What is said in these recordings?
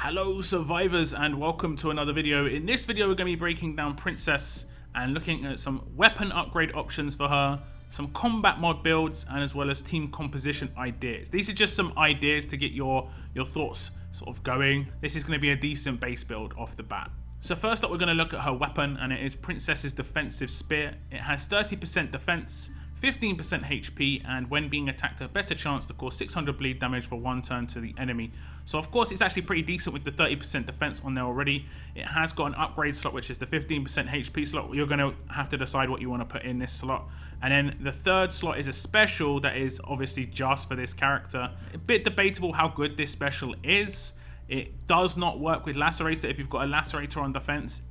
Hello survivors and welcome to another video. In this video we're going to be breaking down Princess and looking at some weapon upgrade options for her, some combat mod builds, and as well as team composition ideas. These are just some ideas to get your thoughts sort of going. This is going to be a decent base build off the bat. So first up we're going to look at her weapon, and it is Princess's defensive spear. It has 30% defense, 15% HP, and when being attacked a better chance to cause 600 bleed damage for one turn to the enemy. So of course it's actually pretty decent with the 30% defense on there already. It has got an upgrade slot, which is the 15% HP slot. You're going to have to decide what you want to put in this slot. And then the third slot is a special that is obviously just for this character. A bit debatable how good this special is. It does not work with Lacerator. If you've got a Lacerator on defense,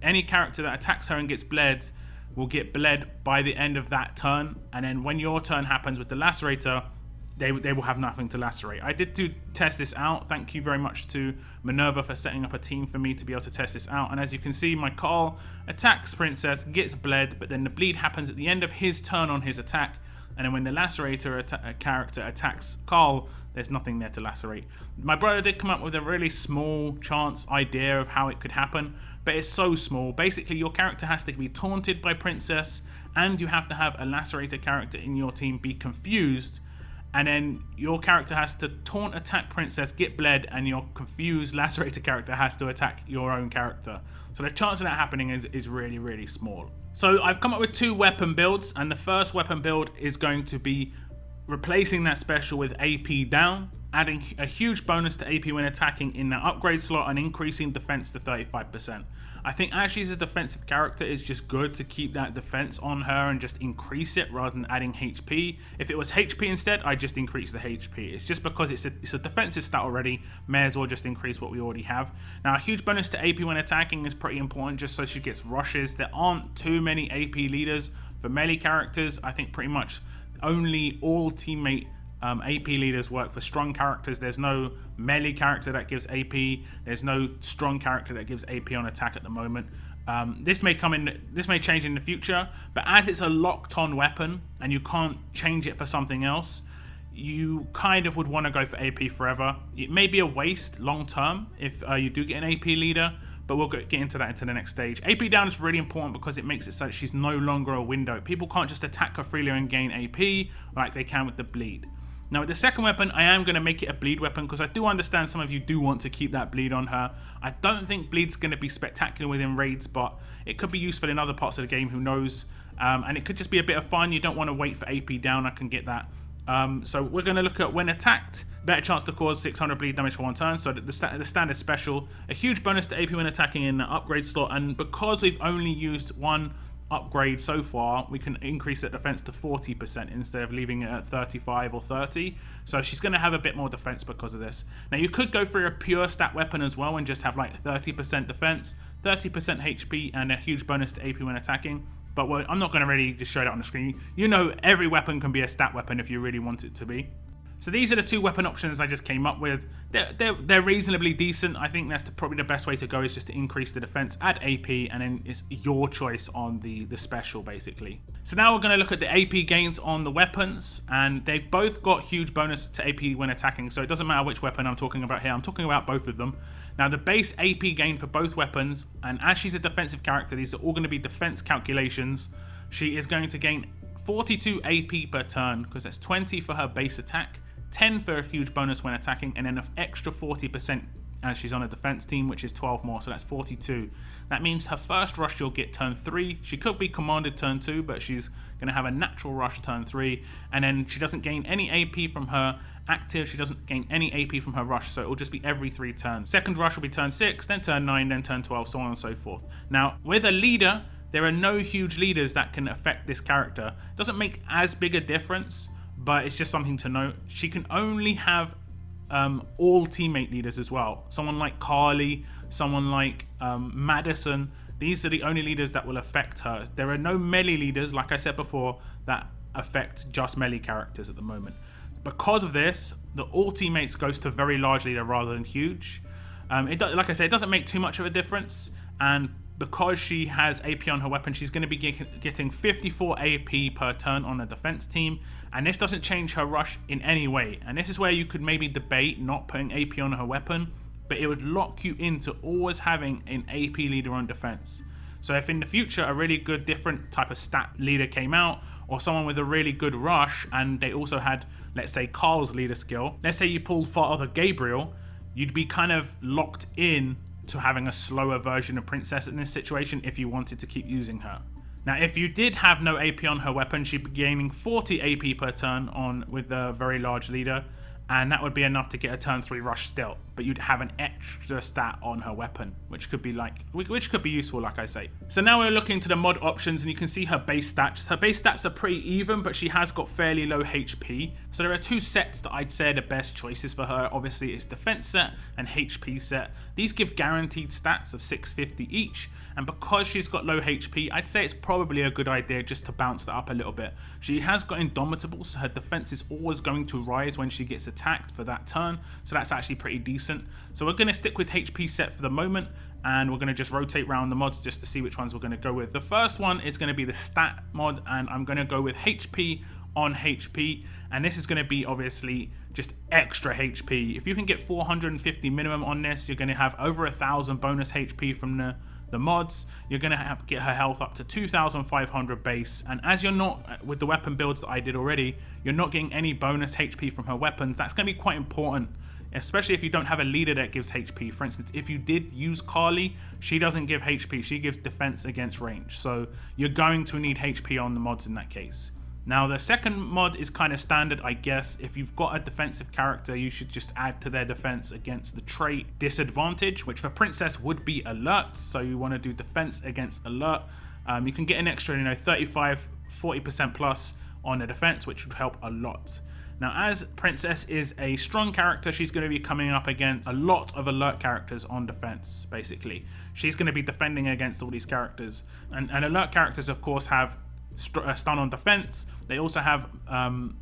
any character that attacks her and gets bled will get bled by the end of that turn, and then when your turn happens with the Lacerator, they will have nothing to lacerate. I did test this out. Thank you very much to Minerva for setting up a team for me to be able to test this out. And as you can see, my Carl attacks Princess, gets bled, but then the bleed happens at the end of his turn on his attack. And then when the Lacerator character attacks Carl, there's nothing there to lacerate. My brother did come up with a really small chance idea of how it could happen, but it's so small. Basically, your character has to be taunted by Princess, and you have to have a Lacerator character in your team be confused, and then your character has to taunt attack Princess, get bled, and your confused Lacerator character has to attack your own character. So the chance of that happening is really, really small. So I've come up with two weapon builds, and the first weapon build is going to be replacing that special with AP down, adding a huge bonus to AP when attacking in the upgrade slot, and increasing defense to 35%. I think as she's a defensive character, it's just good to keep that defense on her and just increase it rather than adding HP. If it was HP instead, I'd just increase the HP. It's just because it's a defensive stat already, may as well just increase what we already have. Now a huge bonus to AP when attacking is pretty important, just so she gets rushes. There aren't too many AP leaders for melee characters. I think pretty much only all teammate AP leaders work for strong characters. There's no melee character that gives AP. There's no strong character that gives AP on attack at the moment. This may change in the future, but as it's a locked on weapon and you can't change it for something else, you kind of would want to go for AP forever. It may be a waste long term if you do get an AP leader, but we'll get into that into the next stage. AP down is really important because it makes it so that she's no longer a window. People can't just attack her freely and gain AP like they can with the bleed. Now with the second weapon, I am going to make it a bleed weapon because I do understand some of you do want to keep that bleed on her. I don't think bleed's going to be spectacular within raids, but it could be useful in other parts of the game, who knows. And it could just be a bit of fun. You don't want to wait for AP down, I can get that. So we're going to look at when attacked, better chance to cause 600 bleed damage for one turn. So the standard special, a huge bonus to AP when attacking in the upgrade slot, and because we've only used one upgrade so far, we can increase that defense to 40% instead of leaving it at 35 or 30. So she's going to have a bit more defense because of this. Now you could go for a pure stat weapon as well and just have like 30% defense, 30% HP, and a huge bonus to AP when attacking. But I'm not going to really just show that on the screen. You know, every weapon can be a stat weapon if you really want it to be. So these are the two weapon options I just came up with. They're reasonably decent. I think that's probably the best way to go, is just to increase the defense, add AP, and then it's your choice on the special basically. So now we're going to look at the AP gains on the weapons, and they've both got huge bonus to AP when attacking. So it doesn't matter which weapon I'm talking about here. I'm talking about both of them. Now the base AP gain for both weapons, and as she's a defensive character, these are all going to be defense calculations. She is going to gain 42 AP per turn because that's 20 for her base attack, 10 for a huge bonus when attacking, and then an extra 40% as she's on a defense team, which is 12 more, so that's 42. That means her first rush she'll get turn 3. She could be commanded turn 2, but she's going to have a natural rush turn 3, and then she doesn't gain any AP from her active, she doesn't gain any AP from her rush, so it will just be every 3 turns. Second rush will be turn 6, then turn 9, then turn 12, so on and so forth. Now, with a leader, there are no huge leaders that can affect this character. It doesn't make as big a difference, but it's just something to note. She can only have all teammate leaders as well. Someone like Carly, someone like Madison. These are the only leaders that will affect her. There are no melee leaders, like I said before, that affect just melee characters at the moment. Because of this, the all teammates goes to very large leader rather than huge. Like I said, it doesn't make too much of a difference, and because she has AP on her weapon, she's going to be getting 54 AP per turn on a defense team, and this doesn't change her rush in any way. And this is where you could maybe debate not putting AP on her weapon, but it would lock you into always having an AP leader on defense. So if in the future a really good different type of stat leader came out, or someone with a really good rush, and they also had, let's say, Carl's leader skill, let's say you pulled Father Gabriel, you'd be kind of locked in to having a slower version of Princess in this situation if you wanted to keep using her. Now, if you did have no AP on her weapon, she'd be gaining 40 AP per turn on with the very large leader, and that would be enough to get a turn 3 rush still, but you'd have an extra stat on her weapon, which could be useful, like I say. So now we're looking to the mod options, and you can see her base stats. Her base stats are pretty even, but she has got fairly low HP. So there are two sets that I'd say are the best choices for her. Obviously, it's defense set and HP set. These give guaranteed stats of 650 each, and because she's got low HP, I'd say it's probably a good idea just to bounce that up a little bit. She has got Indomitable, so her defense is always going to rise when she gets attacked for that turn, so that's actually pretty decent. So we're going to stick with HP set for the moment, and we're going to just rotate around the mods just to see which ones we're going to go with. The first one is going to be the stat mod, and I'm going to go with HP on HP, and this is going to be obviously just extra HP. If you can get 450 minimum on this, you're going to have over 1,000 bonus HP from the mods. You're going to get her health up to 2,500 base, and as you're not, with the weapon builds that I did already, you're not getting any bonus HP from her weapons. That's going to be quite important, especially if you don't have a leader that gives HP. For instance, if you did use Carly, she doesn't give HP, she gives defense against range, so you're going to need HP on the mods in that case. Now, the second mod is kind of standard, I guess. If you've got a defensive character, you should just add to their defense against the trait disadvantage, which for Princess would be alert. So you want to do defense against alert. You can get an extra, 35, 40% plus on the defense, which would help a lot. Now, as Princess is a strong character, she's going to be coming up against a lot of alert characters on defense, basically. She's going to be defending against all these characters. And alert characters, of course, have stun on defense. They also have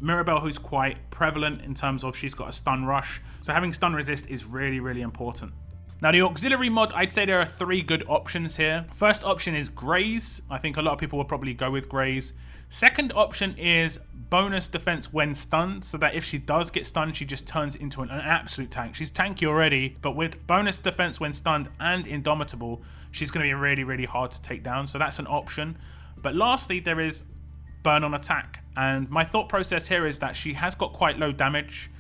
Mirabelle, who's quite prevalent in terms of she's got a stun rush. So having stun resist is really, really important. Now, the auxiliary mod, I'd say there are 3 good options here. First option is Graze. I think a lot of people will probably go with Graze. Second option is bonus defense when stunned, so that if she does get stunned, she just turns into an absolute tank. She's tanky already, but with bonus defense when stunned and Indomitable, she's going to be really, really hard to take down. So that's an option. But lastly, there is burn on attack, and my thought process here is that she has got quite low damage.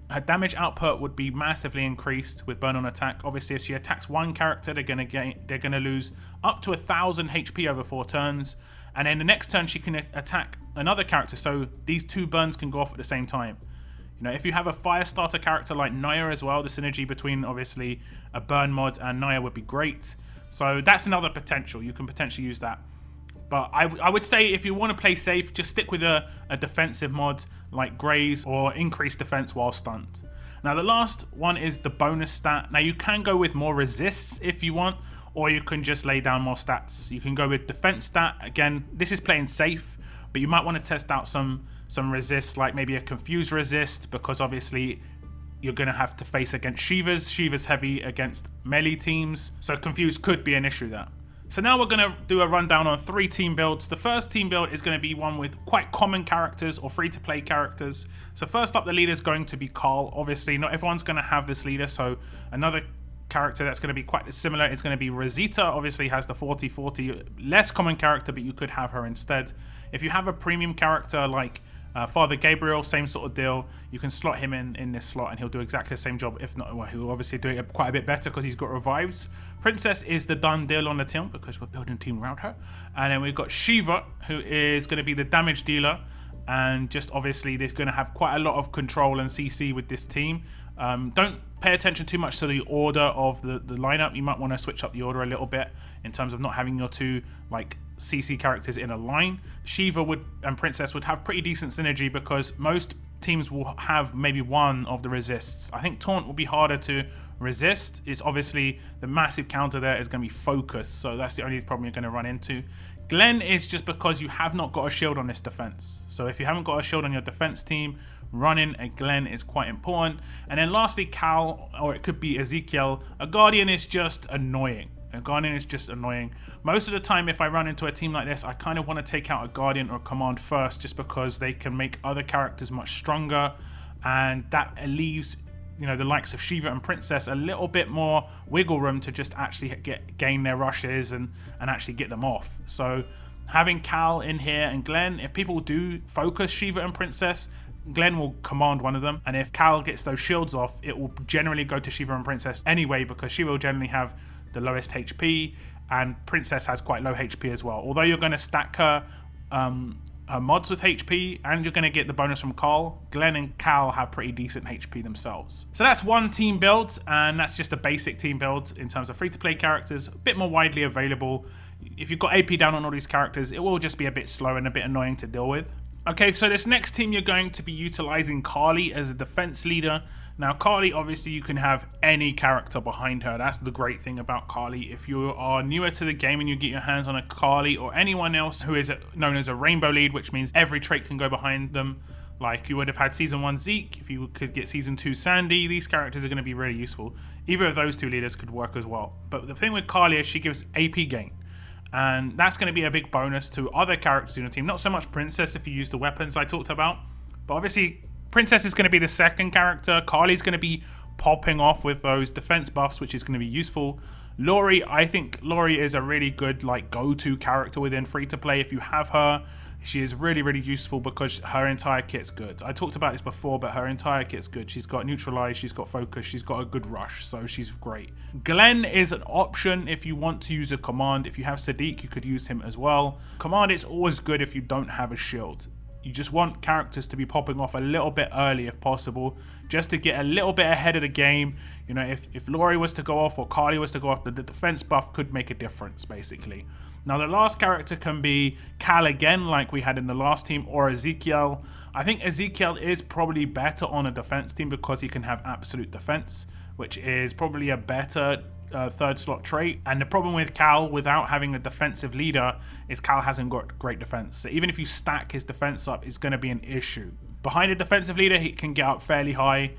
Her damage output would be massively increased with burn on attack. Obviously, if she attacks one character, they're gonna lose up to 1,000 HP over 4 turns, and then the next turn she can attack another character. So these 2 burns can go off at the same time. If you have a fire starter character like Naya as well, the synergy between obviously a burn mod and Naya would be great. So that's another potential. You can potentially use that. But I would say if you want to play safe, just stick with a defensive mod like Graze or increase defense while stunned. Now, the last one is the bonus stat. Now, you can go with more resists if you want, or you can just lay down more stats. You can go with defense stat. Again, this is playing safe, but you might want to test out some resists, like maybe a confuse resist, because obviously you're going to have to face against Shivas. Shivas heavy against melee teams, so confuse could be an issue there. So now we're going to do a rundown on 3 team builds. The first team build is going to be one with quite common characters or free-to-play characters. So first up, the leader is going to be Carl. Obviously, not everyone's going to have this leader, so another character that's going to be quite similar is going to be Rosita. Obviously has the 40-40, less common character, but you could have her instead. If you have a premium character like Father Gabriel, same sort of deal. You can slot him in this slot and he'll do exactly the same job. If not, well, he'll obviously do it quite a bit better because he's got revives. Princess is the done deal on the team because we're building a team around her. And then we've got Shiva, who is going to be the damage dealer. And just obviously there's going to have quite a lot of control and CC with this team. Don't pay attention too much to the order of the lineup. You might want to switch up the order a little bit in terms of not having your 2 like CC characters in a line. Shiva and Princess would have pretty decent synergy because most teams will have maybe one of the resists. I think Taunt will be harder to resist. It's obviously the massive counter there is going to be focus, so that's the only problem you're going to run into. Glenn is just because you have not got a shield on this defense. So if you haven't got a shield on your defense team, running a Glenn is quite important. And then lastly, Cal, or it could be Ezekiel. A Guardian is just annoying. A Guardian is just annoying. Most of the time, if I run into a team like this, I kind of want to take out a Guardian or a Command first, just because they can make other characters much stronger, and that leaves you know, the likes of Shiva and Princess a little bit more wiggle room to just actually gain their rushes and actually get them off. So having Cal in here and Glenn, if people do focus Shiva and Princess, Glenn will command one of them, and if Cal gets those shields off, it will generally go to Shiva and Princess anyway, because Shiva will generally have the lowest HP and Princess has quite low HP as well. Although you're going to stack her mods with HP and you're going to get the bonus from Carl, Glenn and Cal have pretty decent HP themselves. So that's one team build, and that's just a basic team build in terms of free-to-play characters, a bit more widely available. If you've got AP down on all these characters, it will just be a bit slow and a bit annoying to deal with. Okay, so this next team, you're going to be utilizing Carly as a defense leader. Now, Carly, obviously, you can have any character behind her. That's the great thing about Carly. If you are newer to the game and you get your hands on a Carly or anyone else who is known as a rainbow lead, which means every trait can go behind them, like you would have had Season 1 Zeke, if you could get Season 2 Sandy, these characters are going to be really useful. Either of those two leaders could work as well. But the thing with Carly is she gives AP gain. And that's going to be a big bonus to other characters in your team. Not so much Princess if you use the weapons I talked about. But obviously, Princess is going to be the second character. Carly's going to be popping off with those defense buffs, which is going to be useful. Lori, I think Lori is a really good like go-to character within free-to-play. If you have her, she is really, really useful because her entire kit's good. I talked about this before, but her entire kit's good. She's got neutralize, she's got focus, she's got a good rush, so she's great. Glenn is an option if you want to use a command. If you have Sadiq, you could use him as well. Command is always good if you don't have a shield. You just want characters to be popping off a little bit early if possible, just to get a little bit ahead of the game. You know, if Lori was to go off or Carly was to go off, the defense buff could make a difference, basically. Now, the last character can be Cal again, like we had in the last team, or Ezekiel. I think Ezekiel is probably better on a defense team because he can have absolute defense, which is probably a better third slot trait. And the problem with Cal without having a defensive leader is Cal hasn't got great defense. So even if you stack his defense up, it's going to be an issue. Behind a defensive leader, he can get up fairly high,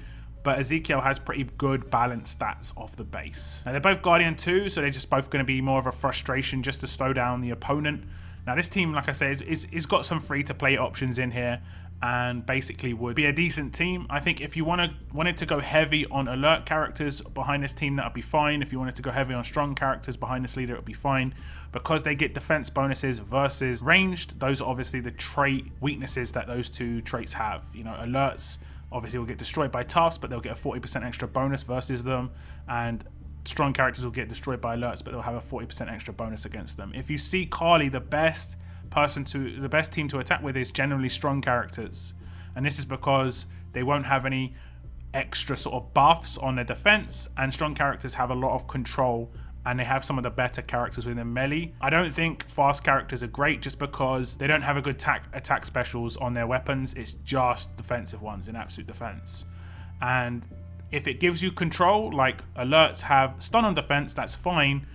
but Ezekiel has pretty good balanced stats off the base. Now, they're both Guardian 2, so they're just both going to be more of a frustration just to slow down the opponent. Now, this team, like I say, is got some free-to-play options in here and basically would be a decent team. I think if you wanted to go heavy on alert characters behind this team, that would be fine. If you wanted to go heavy on strong characters behind this leader, it would be fine. Because they get defense bonuses versus ranged, those are obviously the trait weaknesses that those two traits have. You know, alerts obviously will get destroyed by toughs, but they'll get a 40% extra bonus versus them. And strong characters will get destroyed by alerts, but they'll have a 40% extra bonus against them. If you see Carly, the best team to attack with is generally strong characters, and this is because they won't have any extra sort of buffs on their defense, and strong characters have a lot of control and they have some of the better characters within melee. I don't think fast characters are great just because they don't have a good attack specials on their weapons. It's just defensive ones in absolute defense. And if it gives you control, like alerts have stun on defense, that's fine.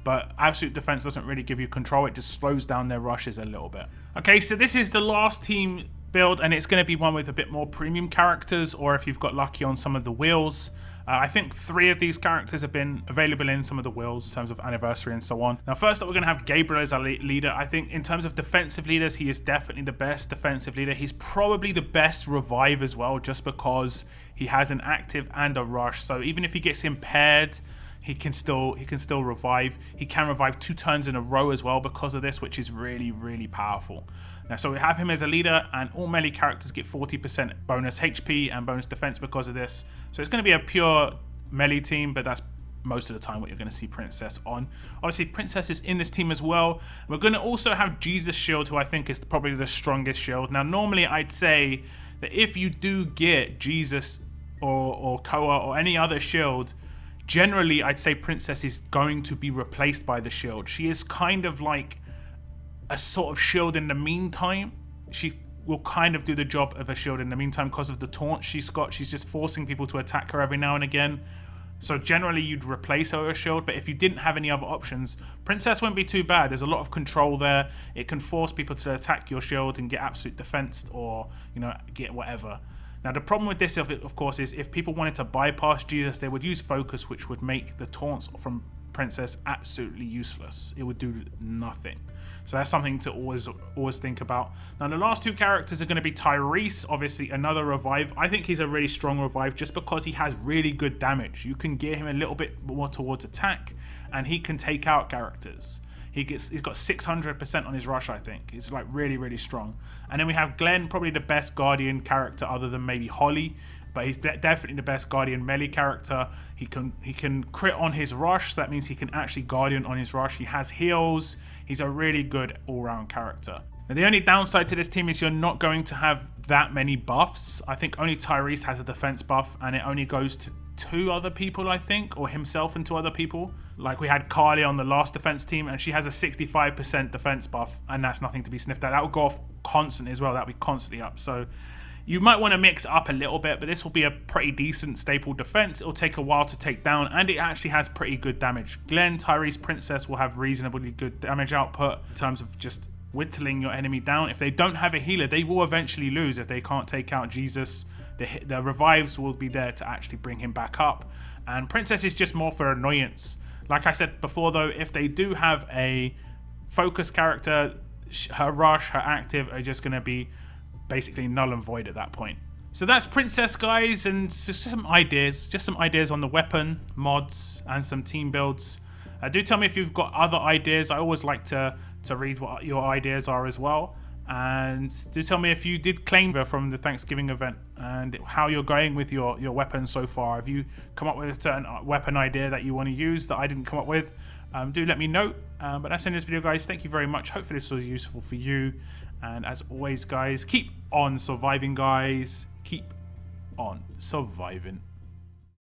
But absolute defense doesn't really give you control. It just slows down their rushes a little bit. Okay, so this is the last team build, and it's going to be one with a bit more premium characters, or if you've got lucky on some of the wheels. I think 3 of these characters have been available in some of the wheels in terms of anniversary and so on. Now, first up, we're going to have Gabriel as our leader. I think in terms of defensive leaders, he is definitely the best defensive leader. He's probably the best revive as well, just because he has an active and a rush. So even if he gets impaired, he can still revive. He can revive 2 turns in a row as well because of this, which is really, really powerful. Now, so we have him as a leader, and all melee characters get 40% bonus HP and bonus defense because of this. So it's going to be a pure melee team, but that's most of the time what you're going to see Princess on. Obviously, Princess is in this team as well. We're going to also have Jesus Shield, who I think is probably the strongest shield. Now, normally I'd say that if you do get Jesus or Koa or any other shield, generally I'd say Princess is going to be replaced by the shield. She is kind of like a sort of shield in the meantime. She will kind of do the job of a shield in the meantime because of the taunt she's got. She's just forcing people to attack her every now and again. So generally you'd replace her with a shield, but if you didn't have any other options, Princess wouldn't be too bad. There's a lot of control there. It can force people to attack your shield and get absolute defense, or, you know, get whatever. Now, the problem with this, of course, is if people wanted to bypass Jesus, they would use focus, which would make the taunts from Princess absolutely useless. It would do nothing. So that's something to always think about. Now the last two characters are going to be Tyrese, obviously another revive. I think he's a really strong revive just because he has really good damage. You can gear him a little bit more towards attack and he can take out characters. He's got 600% on his rush, I think. He's like really strong. And then we have Glenn, probably the best Guardian character other than maybe Holly, but he's definitely the best Guardian melee character. He can crit on his rush, so that means he can actually Guardian on his rush. He has heals. He's a really good all-round character. Now, the only downside to this team is you're not going to have that many buffs. I think only Tyrese has a defense buff, and it only goes to 2 other people, I think, or himself and 2 other people. Like we had Carly on the last defense team, and she has a 65% defense buff, and that's nothing to be sniffed at. That would go off constantly as well. That would be constantly up. So you might want to mix it up a little bit, but this will be a pretty decent staple defense. It'll take a while to take down, and it actually has pretty good damage. Glenn, Tyrese, Princess will have reasonably good damage output in terms of just whittling your enemy down. If they don't have a healer, they will eventually lose if they can't take out Jesus. The revives will be there to actually bring him back up. And Princess is just more for annoyance. Like I said before though, if they do have a focus character, her rush, her active are just going to be basically null and void at that point. So that's Princess, guys, and just some ideas on the weapon, mods, and some team builds. Do tell me if you've got other ideas. I always like to read what your ideas are as well. And do tell me if you did claim her from the Thanksgiving event and how you're going with your weapons so far. Have you come up with a certain weapon idea that you want to use that I didn't come up with? Do let me know. But that's the end of this video, guys. Thank you very much. Hopefully this was useful for you. And as always, guys, keep on surviving, guys. Keep on surviving.